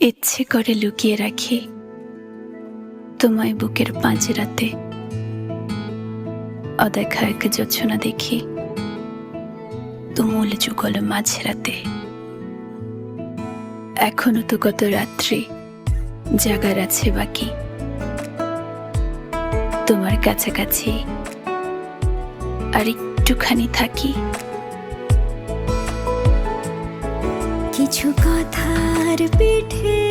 ইচ্ছে করে লুকিয়ে রাখি তোমায় বুকের পাঁজরাতে, অদেখা এক জোছনা দেখি তুমুল যুগল মাঝরাতে। এখনো তো কত রাত্রি জাগার আছে বাকি, তোমার কাছাকাছি আর একটুখানি থাকি। কিছু কথার পিঠে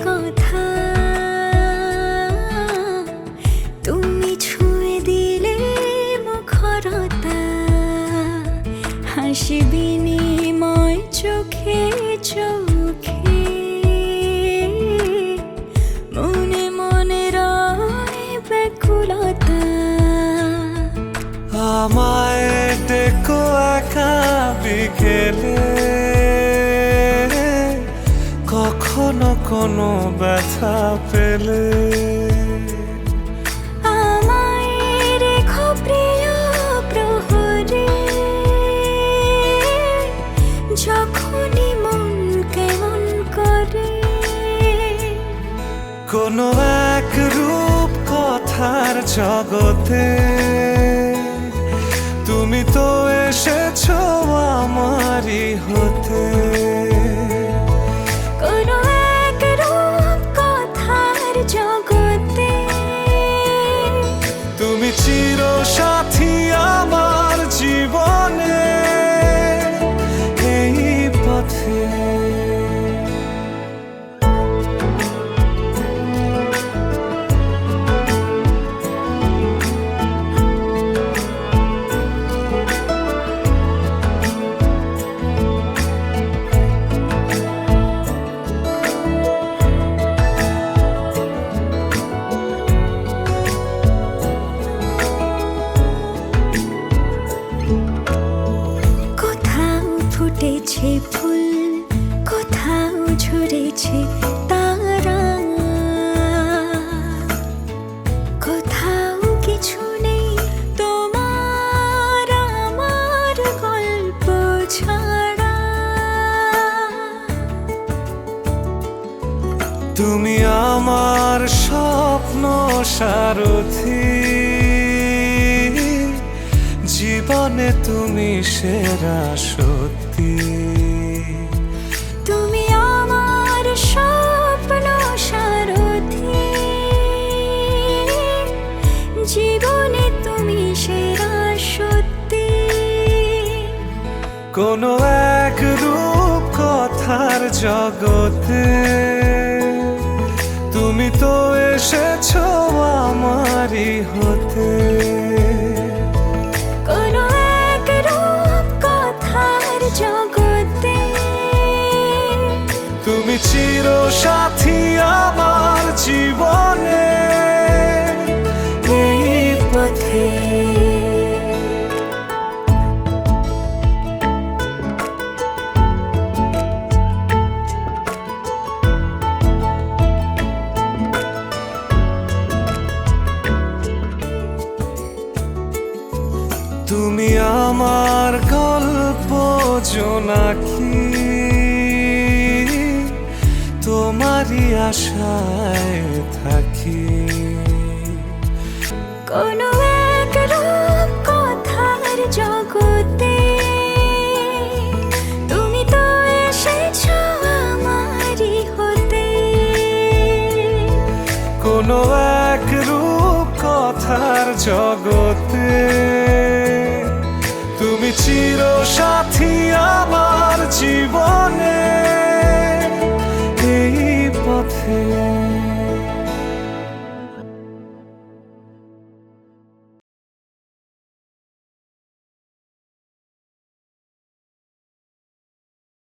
কথা তুমি ছুঁয়ে দিলে মুখরতা, হাসি বিনিময় চোখে চোখে, মনে মনে রয় ব্যাকুলতা। আমায় ডেকো একা বিকেলে, কখনো কোনো ব্যথা পেলে। আমায় রেখো প্রিয় প্রহরে, যখনই মন কেমন করে। কোনো এক রূপ কথার জগতে তুমি তো এসেছো আমারই হতে। কোনো এক রূপ কথার জগতে তুমি চির সাথী আমার জীবনে, এই পথে। ফুটেছে ফুল, কোথাও ঝরেছে তারা, কোথাও কিছু নেই তোমার আমার গল্প ছাড়া। তুমি আমার স্বপ্ন সারথি, জীবনে তুমি সেরা সত্যি। তুমি আমার স্বপ্ন সারথি, জীবনে তুমি সেরা সত্যি। কোনো এক রূপ কথার জগতে তুমি তো এসেছো আমারই হতে। কোনো এক রূপ কথার জগতে তুমি চির সাথী আমার জীবনে, এই পথে। তুমি আমার গল্প জোনাকি, তোমারই আশায় থাকি। কোনো এক রূপ কথার জগতে তুমি তো এসেছো আমারই হতে। কোনো এক রূপ কথার জগতে তুমি চির সাথী আমার জীবনে, এই পথে।